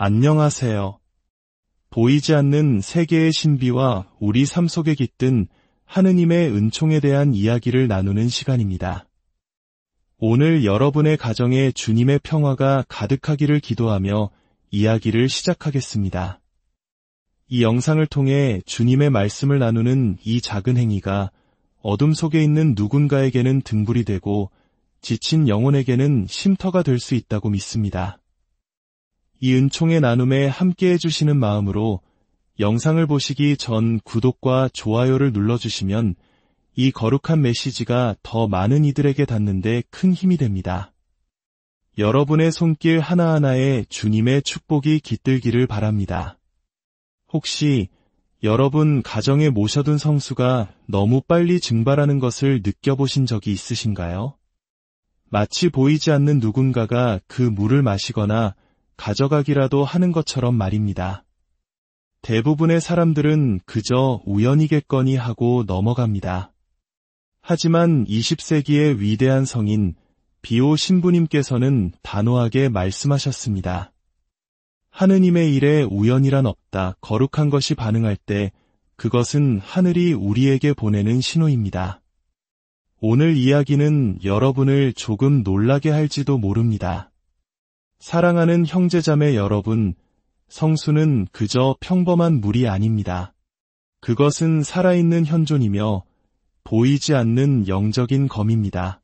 안녕하세요. 보이지 않는 세계의 신비와 우리 삶 속에 깃든 하느님의 은총에 대한 이야기를 나누는 시간입니다. 오늘 여러분의 가정에 주님의 평화가 가득하기를 기도하며 이야기를 시작하겠습니다. 이 영상을 통해 주님의 말씀을 나누는 이 작은 행위가 어둠 속에 있는 누군가에게는 등불이 되고 지친 영혼에게는 쉼터가 될 수 있다고 믿습니다. 이 은총의 나눔에 함께 해주시는 마음으로 영상을 보시기 전 구독과 좋아요를 눌러주시면 이 거룩한 메시지가 더 많은 이들에게 닿는데 큰 힘이 됩니다. 여러분의 손길 하나하나에 주님의 축복이 깃들기를 바랍니다. 혹시 여러분 가정에 모셔둔 성수가 너무 빨리 증발하는 것을 느껴보신 적이 있으신가요? 마치 보이지 않는 누군가가 그 물을 마시거나 가져가기라도 하는 것처럼 말입니다. 대부분의 사람들은 그저 우연이겠거니 하고 넘어갑니다. 하지만 20세기의 위대한 성인 비오 신부님께서는 단호하게 말씀하셨습니다. 하느님의 일에 우연이란 없다. 거룩한 것이 반응할 때 그것은 하늘이 우리에게 보내는 신호입니다. 오늘 이야기는 여러분을 조금 놀라게 할지도 모릅니다. 사랑하는 형제자매 여러분, 성수는 그저 평범한 물이 아닙니다. 그것은 살아있는 현존이며 보이지 않는 영적인 검입니다.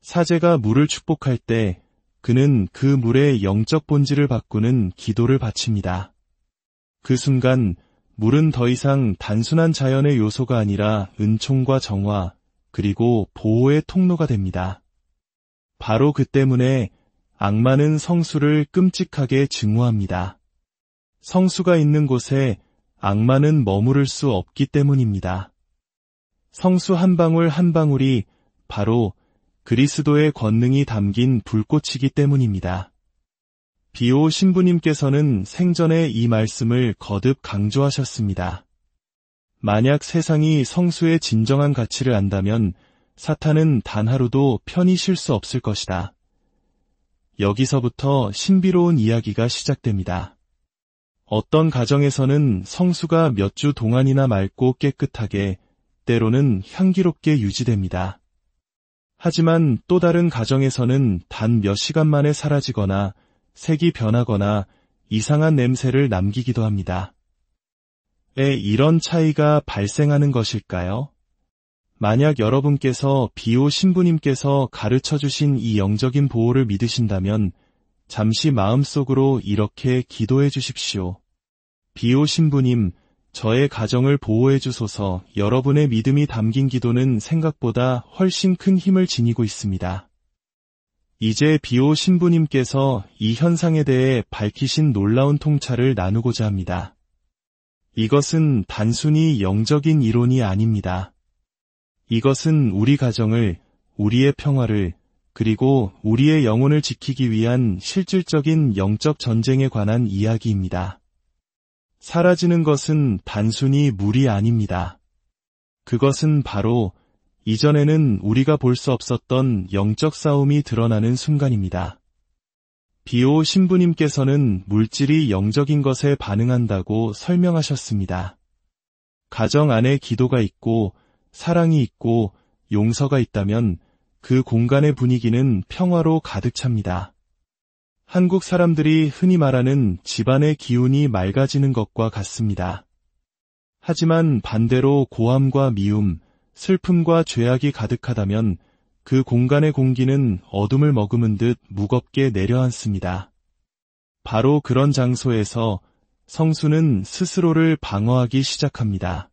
사제가 물을 축복할 때 그는 그 물의 영적 본질을 바꾸는 기도를 바칩니다. 그 순간 물은 더 이상 단순한 자연의 요소가 아니라 은총과 정화, 그리고 보호의 통로가 됩니다. 바로 그 때문에 악마는 성수를 끔찍하게 증오합니다. 성수가 있는 곳에 악마는 머무를 수 없기 때문입니다. 성수 한 방울 한 방울이 바로 그리스도의 권능이 담긴 불꽃이기 때문입니다. 비오 신부님께서는 생전에 이 말씀을 거듭 강조하셨습니다. 만약 세상이 성수의 진정한 가치를 안다면 사탄은 단 하루도 편히 쉴 수 없을 것이다. 여기서부터 신비로운 이야기가 시작됩니다. 어떤 가정에서는 성수가 몇 주 동안이나 맑고 깨끗하게, 때로는 향기롭게 유지됩니다. 하지만 또 다른 가정에서는 단 몇 시간 만에 사라지거나 색이 변하거나 이상한 냄새를 남기기도 합니다. 왜 이런 차이가 발생하는 것일까요? 만약 여러분께서 비오 신부님께서 가르쳐주신 이 영적인 보호를 믿으신다면 잠시 마음속으로 이렇게 기도해 주십시오. 비오 신부님, 저의 가정을 보호해 주소서. 여러분의 믿음이 담긴 기도는 생각보다 훨씬 큰 힘을 지니고 있습니다. 이제 비오 신부님께서 이 현상에 대해 밝히신 놀라운 통찰을 나누고자 합니다. 이것은 단순히 영적인 이론이 아닙니다. 이것은 우리 가정을, 우리의 평화를, 그리고 우리의 영혼을 지키기 위한 실질적인 영적 전쟁에 관한 이야기입니다. 사라지는 것은 단순히 물이 아닙니다. 그것은 바로 이전에는 우리가 볼 수 없었던 영적 싸움이 드러나는 순간입니다. 비오 신부님께서는 물질이 영적인 것에 반응한다고 설명하셨습니다. 가정 안에 기도가 있고 사랑이 있고 용서가 있다면 그 공간의 분위기는 평화로 가득 찹니다. 한국 사람들이 흔히 말하는 집안의 기운이 맑아지는 것과 같습니다. 하지만 반대로 고함과 미움, 슬픔과 죄악이 가득하다면 그 공간의 공기는 어둠을 머금은 듯 무겁게 내려앉습니다. 바로 그런 장소에서 성수는 스스로를 방어하기 시작합니다.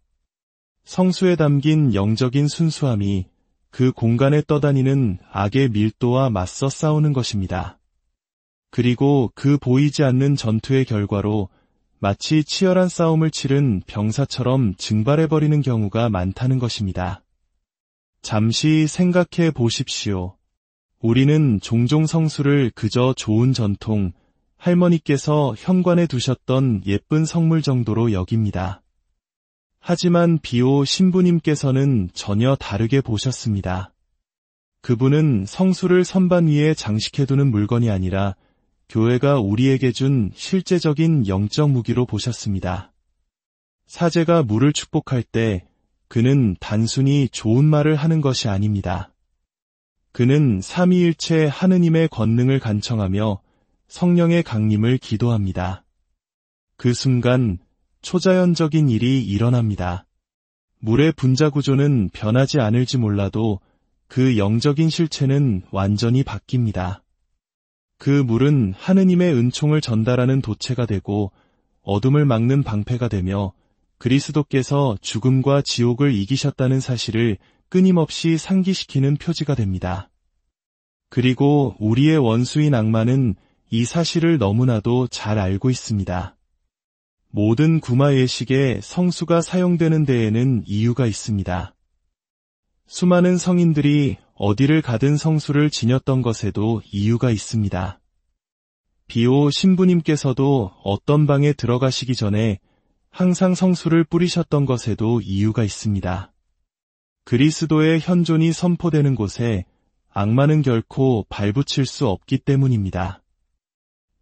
성수에 담긴 영적인 순수함이 그 공간에 떠다니는 악의 밀도와 맞서 싸우는 것입니다. 그리고 그 보이지 않는 전투의 결과로 마치 치열한 싸움을 치른 병사처럼 증발해버리는 경우가 많다는 것입니다. 잠시 생각해 보십시오. 우리는 종종 성수를 그저 좋은 전통, 할머니께서 현관에 두셨던 예쁜 성물 정도로 여깁니다. 하지만 비오 신부님께서는 전혀 다르게 보셨습니다. 그분은 성수를 선반 위에 장식해두는 물건이 아니라 교회가 우리에게 준 실제적인 영적 무기로 보셨습니다. 사제가 물을 축복할 때 그는 단순히 좋은 말을 하는 것이 아닙니다. 그는 삼위일체 하느님의 권능을 간청하며 성령의 강림을 기도합니다. 그 순간 초자연적인 일이 일어납니다. 물의 분자 구조는 변하지 않을지 몰라도 그 영적인 실체는 완전히 바뀝니다. 그 물은 하느님의 은총을 전달하는 도체가 되고 어둠을 막는 방패가 되며 그리스도께서 죽음과 지옥을 이기셨다는 사실을 끊임없이 상기시키는 표지가 됩니다. 그리고 우리의 원수인 악마는 이 사실을 너무나도 잘 알고 있습니다. 모든 구마 예식에 성수가 사용되는 데에는 이유가 있습니다. 수많은 성인들이 어디를 가든 성수를 지녔던 것에도 이유가 있습니다. 비오 신부님께서도 어떤 방에 들어가시기 전에 항상 성수를 뿌리셨던 것에도 이유가 있습니다. 그리스도의 현존이 선포되는 곳에 악마는 결코 발붙일 수 없기 때문입니다.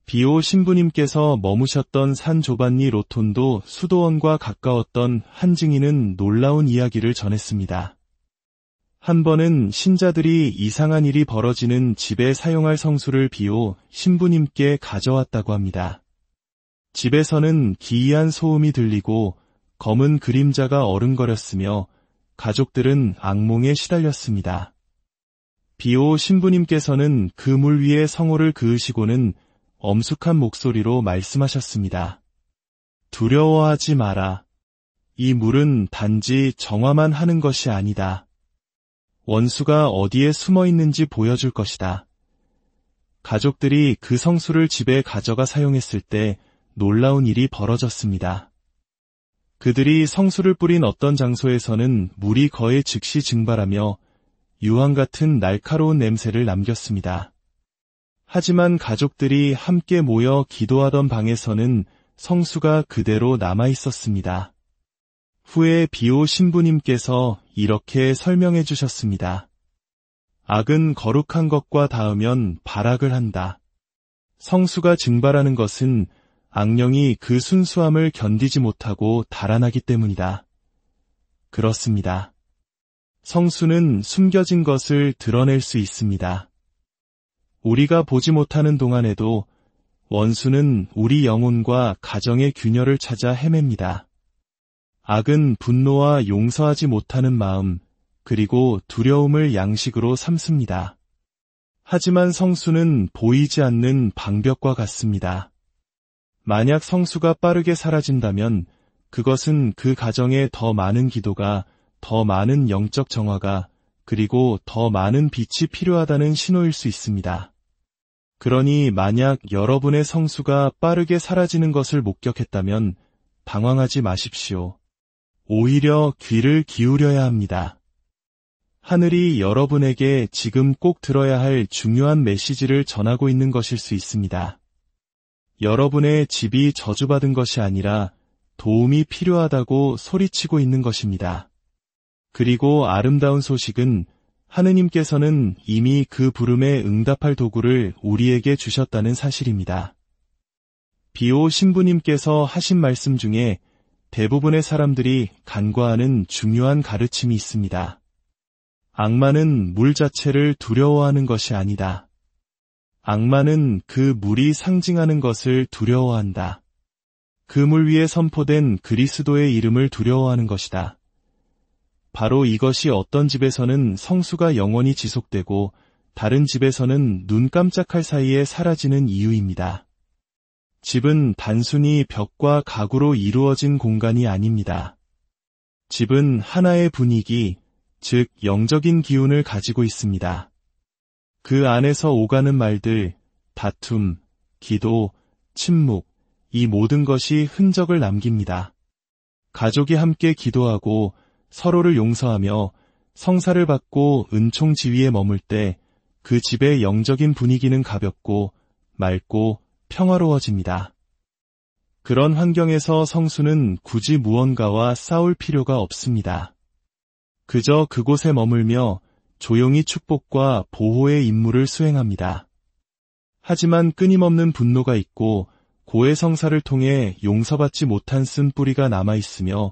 비오 신부님께서 머무셨던 산 조반니 로톤도 수도원과 가까웠던 한 증인은 놀라운 이야기를 전했습니다. 한 번은 신자들이 이상한 일이 벌어지는 집에 사용할 성수를 비오 신부님께 가져왔다고 합니다. 집에서는 기이한 소음이 들리고 검은 그림자가 어른거렸으며 가족들은 악몽에 시달렸습니다. 비오 신부님께서는 그 물 위에 성호를 그으시고는 엄숙한 목소리로 말씀하셨습니다. 두려워하지 마라. 이 물은 단지 정화만 하는 것이 아니다. 원수가 어디에 숨어 있는지 보여줄 것이다. 가족들이 그 성수를 집에 가져가 사용했을 때 놀라운 일이 벌어졌습니다. 그들이 성수를 뿌린 어떤 장소에서는 물이 거의 즉시 증발하며 유황 같은 날카로운 냄새를 남겼습니다. 하지만 가족들이 함께 모여 기도하던 방에서는 성수가 그대로 남아 있었습니다. 후에 비오 신부님께서 이렇게 설명해 주셨습니다. 악은 거룩한 것과 닿으면 발악을 한다. 성수가 증발하는 것은 악령이 그 순수함을 견디지 못하고 달아나기 때문이다. 그렇습니다. 성수는 숨겨진 것을 드러낼 수 있습니다. 우리가 보지 못하는 동안에도 원수는 우리 영혼과 가정의 균열을 찾아 헤맵니다. 악은 분노와 용서하지 못하는 마음, 그리고 두려움을 양식으로 삼습니다. 하지만 성수는 보이지 않는 방벽과 같습니다. 만약 성수가 빠르게 사라진다면 그것은 그 가정에 더 많은 기도가, 더 많은 영적 정화가, 그리고 더 많은 빛이 필요하다는 신호일 수 있습니다. 그러니 만약 여러분의 성수가 빠르게 사라지는 것을 목격했다면 당황하지 마십시오. 오히려 귀를 기울여야 합니다. 하늘이 여러분에게 지금 꼭 들어야 할 중요한 메시지를 전하고 있는 것일 수 있습니다. 여러분의 집이 저주받은 것이 아니라 도움이 필요하다고 소리치고 있는 것입니다. 그리고 아름다운 소식은 하느님께서는 이미 그 부름에 응답할 도구를 우리에게 주셨다는 사실입니다. 비오 신부님께서 하신 말씀 중에 대부분의 사람들이 간과하는 중요한 가르침이 있습니다. 악마는 물 자체를 두려워하는 것이 아니다. 악마는 그 물이 상징하는 것을 두려워한다. 그 물 위에 선포된 그리스도의 이름을 두려워하는 것이다. 바로 이것이 어떤 집에서는 성수가 영원히 지속되고 다른 집에서는 눈 깜짝할 사이에 사라지는 이유입니다. 집은 단순히 벽과 가구로 이루어진 공간이 아닙니다. 집은 하나의 분위기, 즉 영적인 기운을 가지고 있습니다. 그 안에서 오가는 말들, 다툼, 기도, 침묵, 이 모든 것이 흔적을 남깁니다. 가족이 함께 기도하고 서로를 용서하며 성사를 받고 은총 지위에 머물 때 그 집의 영적인 분위기는 가볍고 맑고 평화로워집니다. 그런 환경에서 성수는 굳이 무언가와 싸울 필요가 없습니다. 그저 그곳에 머물며 조용히 축복과 보호의 임무를 수행합니다. 하지만 끊임없는 분노가 있고 고해 성사를 통해 용서받지 못한 쓴뿌리가 남아있으며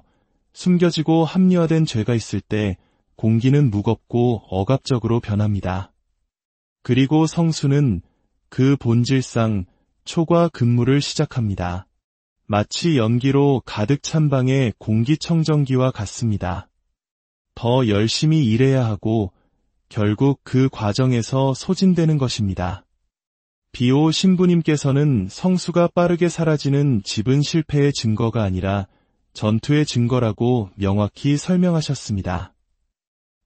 숨겨지고 합리화된 죄가 있을 때 공기는 무겁고 억압적으로 변합니다. 그리고 성수는 그 본질상 초과 근무를 시작합니다. 마치 연기로 가득 찬 방의 공기청정기와 같습니다. 더 열심히 일해야 하고 결국 그 과정에서 소진되는 것입니다. 비오 신부님께서는 성수가 빠르게 사라지는 집은 실패의 증거가 아니라 전투의 증거라고 명확히 설명하셨습니다.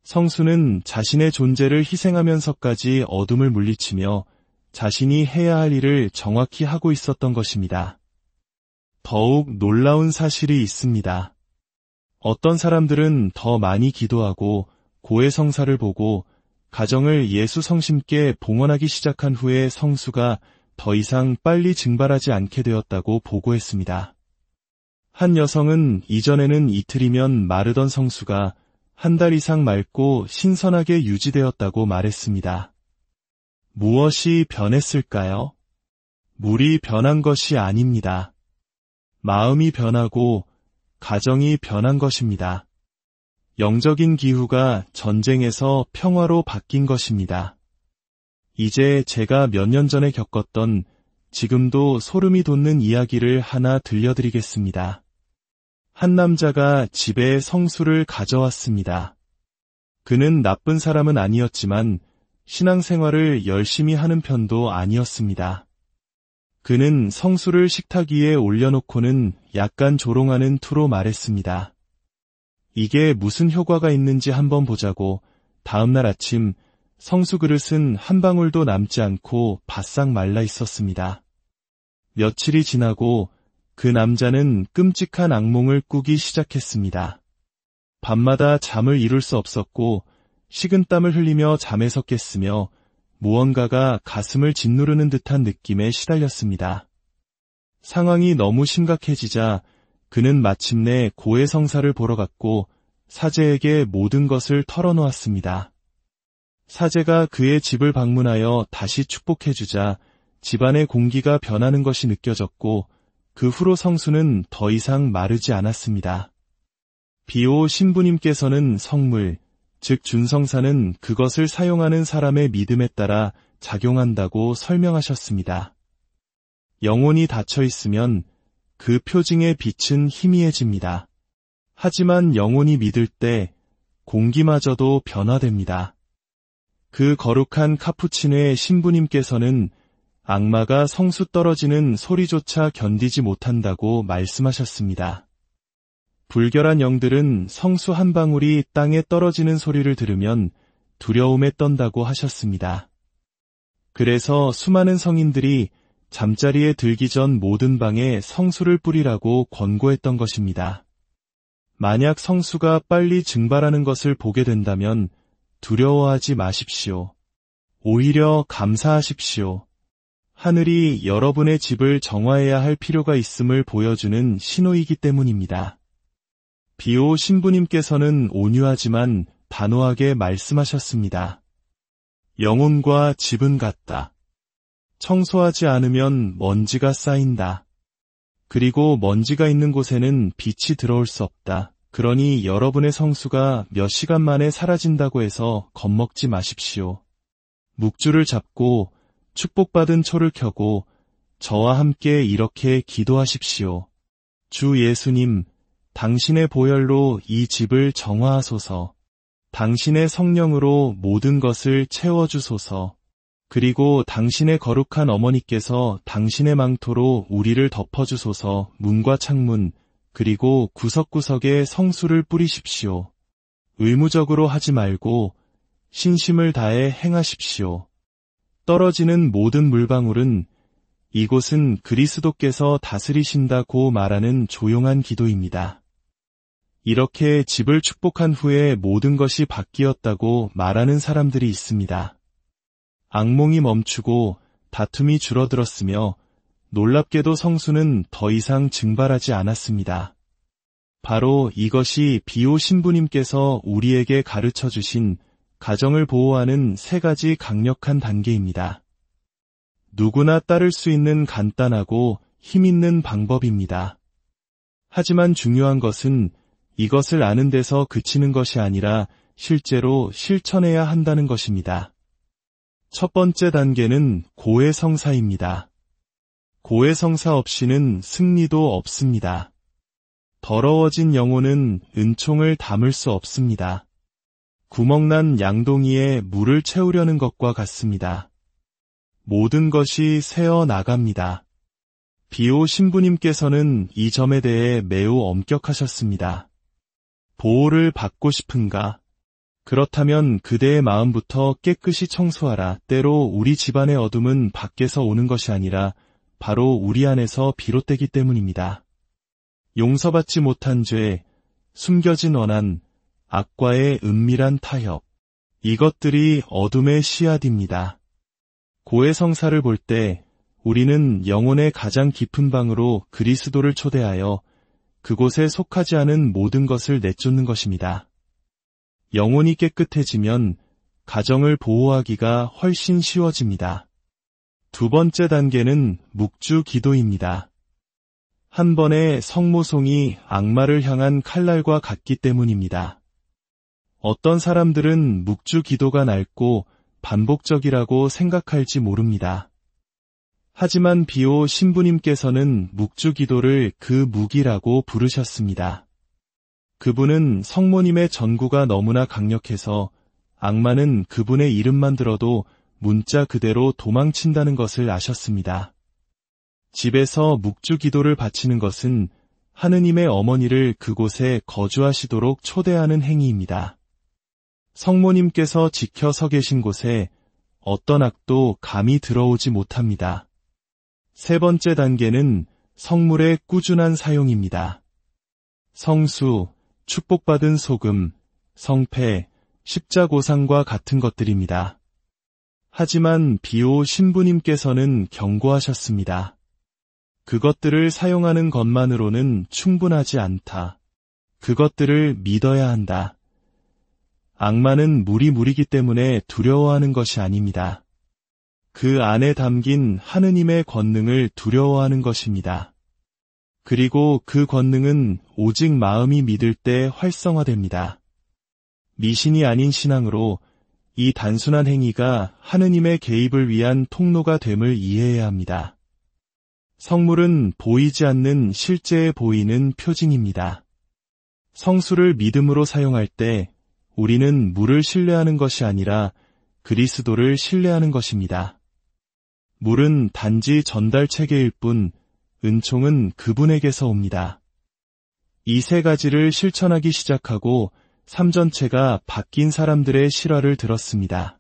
성수는 자신의 존재를 희생하면서까지 어둠을 물리치며 자신이 해야 할 일을 정확히 하고 있었던 것입니다. 더욱 놀라운 사실이 있습니다. 어떤 사람들은 더 많이 기도하고 고해 성사를 보고 가정을 예수 성심께 봉헌하기 시작한 후에 성수가 더 이상 빨리 증발하지 않게 되었다고 보고했습니다. 한 여성은 이전에는 이틀이면 마르던 성수가 한 달 이상 맑고 신선하게 유지되었다고 말했습니다. 무엇이 변했을까요? 물이 변한 것이 아닙니다. 마음이 변하고 가정이 변한 것입니다. 영적인 기후가 전쟁에서 평화로 바뀐 것입니다. 이제 제가 몇 년 전에 겪었던 지금도 소름이 돋는 이야기를 하나 들려드리겠습니다. 한 남자가 집에 성수를 가져왔습니다. 그는 나쁜 사람은 아니었지만 신앙생활을 열심히 하는 편도 아니었습니다. 그는 성수를 식탁 위에 올려놓고는 약간 조롱하는 투로 말했습니다. 이게 무슨 효과가 있는지 한번 보자고. 다음날 아침 성수 그릇은 한 방울도 남지 않고 바싹 말라 있었습니다. 며칠이 지나고 그 남자는 끔찍한 악몽을 꾸기 시작했습니다. 밤마다 잠을 이룰 수 없었고 식은땀을 흘리며 잠에서 깼으며 무언가가 가슴을 짓누르는 듯한 느낌에 시달렸습니다. 상황이 너무 심각해지자 그는 마침내 고해 성사를 보러 갔고 사제에게 모든 것을 털어놓았습니다. 사제가 그의 집을 방문하여 다시 축복해주자 집안의 공기가 변하는 것이 느껴졌고 그 후로 성수는 더 이상 마르지 않았습니다. 비오 신부님께서는 성물, 즉 준성사는 그것을 사용하는 사람의 믿음에 따라 작용한다고 설명하셨습니다. 영혼이 닫혀 있으면 그 표징의 빛은 희미해집니다. 하지만 영혼이 믿을 때 공기마저도 변화됩니다. 그 거룩한 카푸치노의 신부님께서는 악마가 성수 떨어지는 소리조차 견디지 못한다고 말씀하셨습니다. 불결한 영들은 성수 한 방울이 땅에 떨어지는 소리를 들으면 두려움에 떤다고 하셨습니다. 그래서 수많은 성인들이 잠자리에 들기 전 모든 방에 성수를 뿌리라고 권고했던 것입니다. 만약 성수가 빨리 증발하는 것을 보게 된다면 두려워하지 마십시오. 오히려 감사하십시오. 하늘이 여러분의 집을 정화해야 할 필요가 있음을 보여주는 신호이기 때문입니다. 비오 신부님께서는 온유하지만 단호하게 말씀하셨습니다. 영혼과 집은 같다. 청소하지 않으면 먼지가 쌓인다. 그리고 먼지가 있는 곳에는 빛이 들어올 수 없다. 그러니 여러분의 성수가 몇 시간 만에 사라진다고 해서 겁먹지 마십시오. 묵주를 잡고 축복받은 초를 켜고 저와 함께 이렇게 기도하십시오. 주 예수님, 당신의 보혈로 이 집을 정화하소서. 당신의 성령으로 모든 것을 채워주소서. 그리고 당신의 거룩한 어머니께서 당신의 망토로 우리를 덮어주소서. 문과 창문, 그리고 구석구석에 성수를 뿌리십시오. 의무적으로 하지 말고 신심을 다해 행하십시오. 떨어지는 모든 물방울은 이곳은 그리스도께서 다스리신다고 말하는 조용한 기도입니다. 이렇게 집을 축복한 후에 모든 것이 바뀌었다고 말하는 사람들이 있습니다. 악몽이 멈추고 다툼이 줄어들었으며 놀랍게도 성수는 더 이상 증발하지 않았습니다. 바로 이것이 비오 신부님께서 우리에게 가르쳐 주신 가정을 보호하는 세 가지 강력한 단계입니다. 누구나 따를 수 있는 간단하고 힘있는 방법입니다. 하지만 중요한 것은 이것을 아는 데서 그치는 것이 아니라 실제로 실천해야 한다는 것입니다. 첫 번째 단계는 고해성사입니다. 고해성사 없이는 승리도 없습니다. 더러워진 영혼은 은총을 담을 수 없습니다. 구멍난 양동이에 물을 채우려는 것과 같습니다. 모든 것이 새어 나갑니다. 비오 신부님께서는 이 점에 대해 매우 엄격하셨습니다. 보호를 받고 싶은가? 그렇다면 그대의 마음부터 깨끗이 청소하라. 때로 우리 집안의 어둠은 밖에서 오는 것이 아니라 바로 우리 안에서 비롯되기 때문입니다. 용서받지 못한 죄, 숨겨진 원한, 악과의 은밀한 타협, 이것들이 어둠의 씨앗입니다. 고해성사를 볼 때 우리는 영혼의 가장 깊은 방으로 그리스도를 초대하여 그곳에 속하지 않은 모든 것을 내쫓는 것입니다. 영혼이 깨끗해지면 가정을 보호하기가 훨씬 쉬워집니다. 두 번째 단계는 묵주 기도입니다. 한 번의 성모송이 악마를 향한 칼날과 같기 때문입니다. 어떤 사람들은 묵주 기도가 넓고 반복적이라고 생각할지 모릅니다. 하지만 비오 신부님께서는 묵주 기도를 그 무기라고 부르셨습니다. 그분은 성모님의 전구가 너무나 강력해서 악마는 그분의 이름만 들어도 문자 그대로 도망친다는 것을 아셨습니다. 집에서 묵주 기도를 바치는 것은 하느님의 어머니를 그곳에 거주하시도록 초대하는 행위입니다. 성모님께서 지켜 서 계신 곳에 어떤 악도 감히 들어오지 못합니다. 세 번째 단계는 성물의 꾸준한 사용입니다. 성수, 축복받은 소금, 성패, 십자고상과 같은 것들입니다. 하지만 비오 신부님께서는 경고하셨습니다. 그것들을 사용하는 것만으로는 충분하지 않다. 그것들을 믿어야 한다. 악마는 무리무리기 때문에 두려워하는 것이 아닙니다. 그 안에 담긴 하느님의 권능을 두려워하는 것입니다. 그리고 그 권능은 오직 마음이 믿을 때 활성화됩니다. 미신이 아닌 신앙으로 이 단순한 행위가 하느님의 개입을 위한 통로가 됨을 이해해야 합니다. 성물은 보이지 않는 실제에 보이는 표징입니다. 성수를 믿음으로 사용할 때 우리는 물을 신뢰하는 것이 아니라 그리스도를 신뢰하는 것입니다. 물은 단지 전달 체계일 뿐 은총은 그분에게서 옵니다. 이 세 가지를 실천하기 시작하고 삶 전체가 바뀐 사람들의 실화를 들었습니다.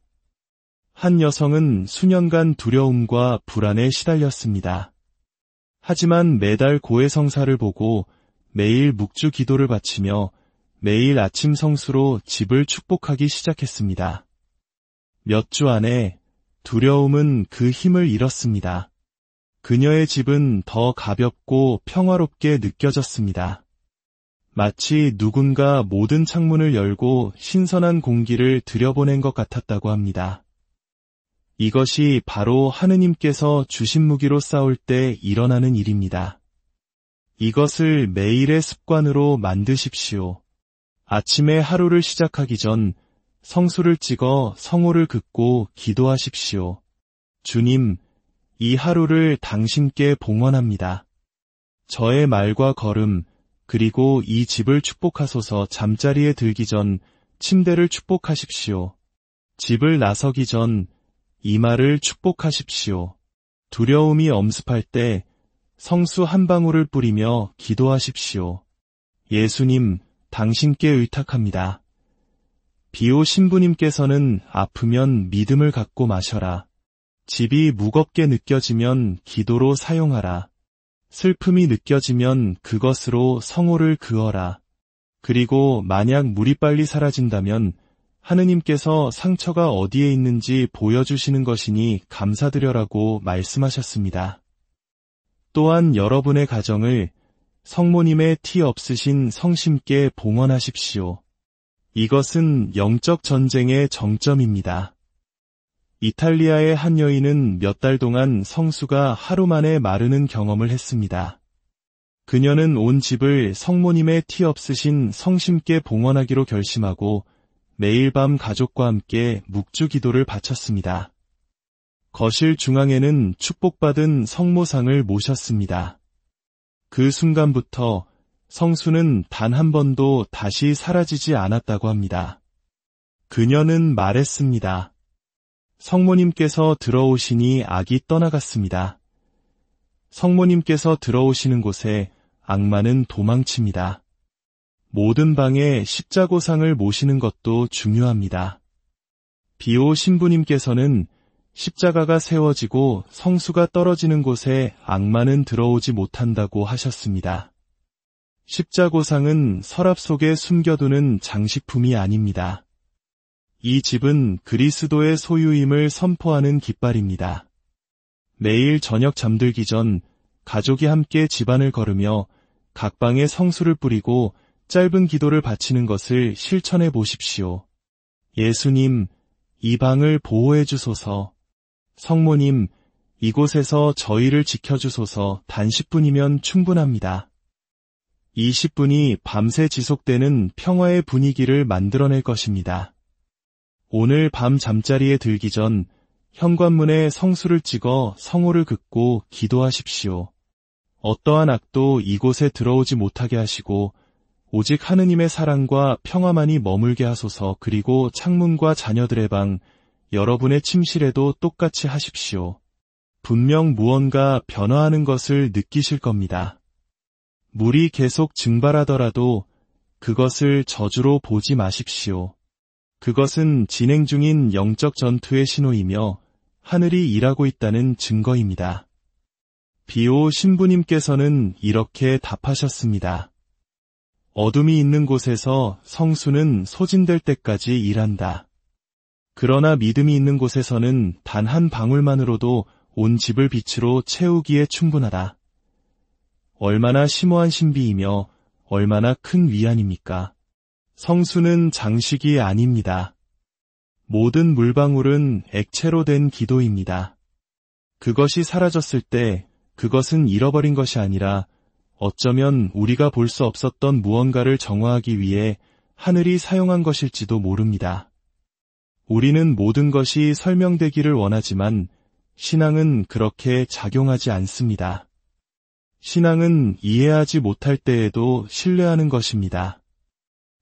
한 여성은 수년간 두려움과 불안에 시달렸습니다. 하지만 매달 고해성사를 보고 매일 묵주 기도를 바치며 매일 아침 성수로 집을 축복하기 시작했습니다. 몇 주 안에 두려움은 그 힘을 잃었습니다. 그녀의 집은 더 가볍고 평화롭게 느껴졌습니다. 마치 누군가 모든 창문을 열고 신선한 공기를 들여보낸 것 같았다고 합니다. 이것이 바로 하느님께서 주신 무기로 싸울 때 일어나는 일입니다. 이것을 매일의 습관으로 만드십시오. 아침에 하루를 시작하기 전 성수를 찍어 성호를 긋고 기도하십시오. 주님, 이 하루를 당신께 봉헌합니다. 저의 말과 걸음, 그리고 이 집을 축복하소서. 잠자리에 들기 전 침대를 축복하십시오. 집을 나서기 전 이마를 축복하십시오. 두려움이 엄습할 때 성수 한 방울을 뿌리며 기도하십시오. 예수님, 당신께 의탁합니다. 비오 신부님께서는 아프면 믿음을 갖고 마셔라. 집이 무겁게 느껴지면 기도로 사용하라. 슬픔이 느껴지면 그것으로 성호를 그어라. 그리고 만약 물이 빨리 사라진다면 하느님께서 상처가 어디에 있는지 보여주시는 것이니 감사드려라고 말씀하셨습니다. 또한 여러분의 가정을 성모님의 티 없으신 성심께 봉헌하십시오. 이것은 영적 전쟁의 정점입니다. 이탈리아의 한 여인은 몇 달 동안 성수가 하루 만에 마르는 경험을 했습니다. 그녀는 온 집을 성모님의 티 없으신 성심께 봉헌하기로 결심하고 매일 밤 가족과 함께 묵주 기도를 바쳤습니다. 거실 중앙에는 축복받은 성모상을 모셨습니다. 그 순간부터 성수는 단 한 번도 다시 사라지지 않았다고 합니다. 그녀는 말했습니다. 성모님께서 들어오시니 악이 떠나갔습니다. 성모님께서 들어오시는 곳에 악마는 도망칩니다. 모든 방에 십자고상을 모시는 것도 중요합니다. 비오 신부님께서는 십자가가 세워지고 성수가 떨어지는 곳에 악마는 들어오지 못한다고 하셨습니다. 십자고상은 서랍 속에 숨겨두는 장식품이 아닙니다. 이 집은 그리스도의 소유임을 선포하는 깃발입니다. 매일 저녁 잠들기 전 가족이 함께 집안을 걸으며 각 방에 성수를 뿌리고 짧은 기도를 바치는 것을 실천해 보십시오. 예수님, 이 방을 보호해 주소서. 성모님, 이곳에서 저희를 지켜주소서. 단 10분이면 충분합니다. 이 10분이 밤새 지속되는 평화의 분위기를 만들어낼 것입니다. 오늘 밤 잠자리에 들기 전 현관문에 성수를 찍어 성호를 긋고 기도하십시오. 어떠한 악도 이곳에 들어오지 못하게 하시고 오직 하느님의 사랑과 평화만이 머물게 하소서. 그리고 창문과 자녀들의 방, 여러분의 침실에도 똑같이 하십시오. 분명 무언가 변화하는 것을 느끼실 겁니다. 물이 계속 증발하더라도 그것을 저주로 보지 마십시오. 그것은 진행 중인 영적 전투의 신호이며 하늘이 일하고 있다는 증거입니다. 비오 신부님께서는 이렇게 답하셨습니다. 어둠이 있는 곳에서 성수는 소진될 때까지 일한다. 그러나 믿음이 있는 곳에서는 단 한 방울만으로도 온 집을 빛으로 채우기에 충분하다. 얼마나 심오한 신비이며 얼마나 큰 위안입니까? 성수는 장식이 아닙니다. 모든 물방울은 액체로 된 기도입니다. 그것이 사라졌을 때 그것은 잃어버린 것이 아니라 어쩌면 우리가 볼 수 없었던 무언가를 정화하기 위해 하늘이 사용한 것일지도 모릅니다. 우리는 모든 것이 설명되기를 원하지만 신앙은 그렇게 작용하지 않습니다. 신앙은 이해하지 못할 때에도 신뢰하는 것입니다.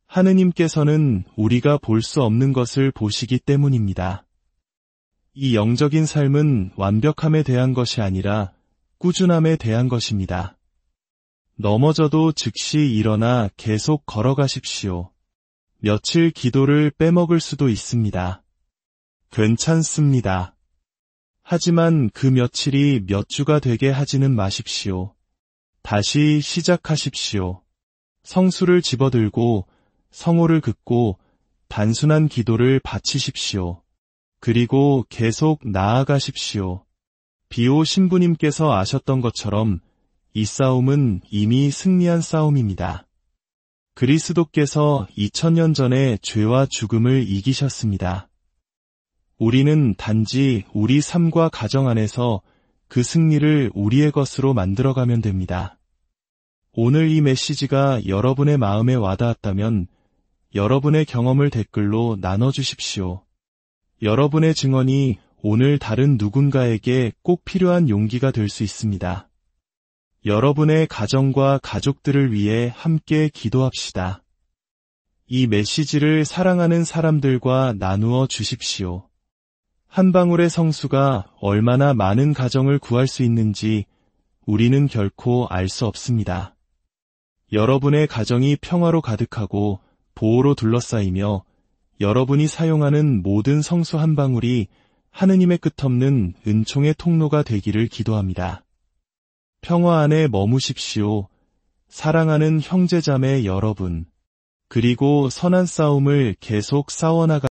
하느님께서는 우리가 볼 수 없는 것을 보시기 때문입니다. 이 영적인 삶은 완벽함에 대한 것이 아니라 꾸준함에 대한 것입니다. 넘어져도 즉시 일어나 계속 걸어가십시오. 며칠 기도를 빼먹을 수도 있습니다. 괜찮습니다. 하지만 그 며칠이 몇 주가 되게 하지는 마십시오. 다시 시작하십시오. 성수를 집어들고 성호를 긋고 단순한 기도를 바치십시오. 그리고 계속 나아가십시오. 비오 신부님께서 아셨던 것처럼 이 싸움은 이미 승리한 싸움입니다. 그리스도께서 2000년 전에 죄와 죽음을 이기셨습니다. 우리는 단지 우리 삶과 가정 안에서 그 승리를 우리의 것으로 만들어가면 됩니다. 오늘 이 메시지가 여러분의 마음에 와닿았다면 여러분의 경험을 댓글로 나눠주십시오. 여러분의 증언이 오늘 다른 누군가에게 꼭 필요한 용기가 될 수 있습니다. 여러분의 가정과 가족들을 위해 함께 기도합시다. 이 메시지를 사랑하는 사람들과 나누어 주십시오. 한 방울의 성수가 얼마나 많은 가정을 구할 수 있는지 우리는 결코 알 수 없습니다. 여러분의 가정이 평화로 가득하고 보호로 둘러싸이며 여러분이 사용하는 모든 성수 한 방울이 하느님의 끝없는 은총의 통로가 되기를 기도합니다. 평화 안에 머무십시오. 사랑하는 형제자매 여러분. 그리고 선한 싸움을 계속 싸워나가